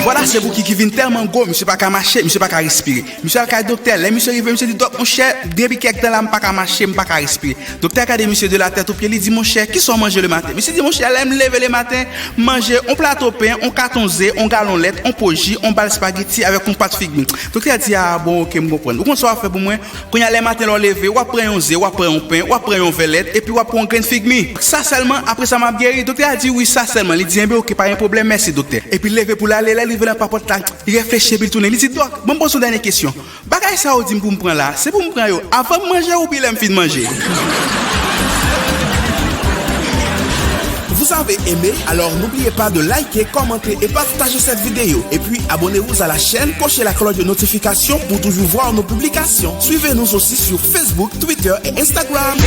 Voilà, c'est vous qui vient tellement gros, monsieur pas qu'à marcher, monsieur pas qu'à respirer. Monsieur a docteur, les monsieur arrivé, monsieur dit donc mon cher, depuis quelques temps là, pas qu'à marcher, pas qu'à respirer. Docteur a dit monsieur de la tête aux pieds, il dit mon cher, qui sont manger le matin? Monsieur dit mon cher, l'aime lever le matin, manger un plateau pain, un carton zé, un galon lait, un poji, un bal spaghetti avec un pâte figue. Docteur a dit ah bon, OK, me comprendre. Vous comment ça faire pour moi? Quand y a les matins là lever, ou après un zé, ou après un pain, ou après un velette et puis ou après un grain de figue. Ça seulement après ça m'a guéri. Docteur a dit oui, ça seulement. Il dit bien OK, pas un problème, merci docteur. Et puis lever pour l'aller là, lever la papote là, il réfléchit puis tourner. Il dit doc, bon pose une dernière question. Bagay ça ou dit pour me prendre là, c'est pour me prendre avant de manger ou puis l'aime fin de manger. Vous avez aimé? Alors n'oubliez pas de liker, commenter et partager cette vidéo. Et puis abonnez-vous à la chaîne, cochez la cloche de notification pour toujours voir nos publications. Suivez-nous aussi sur Facebook, Twitter et Instagram.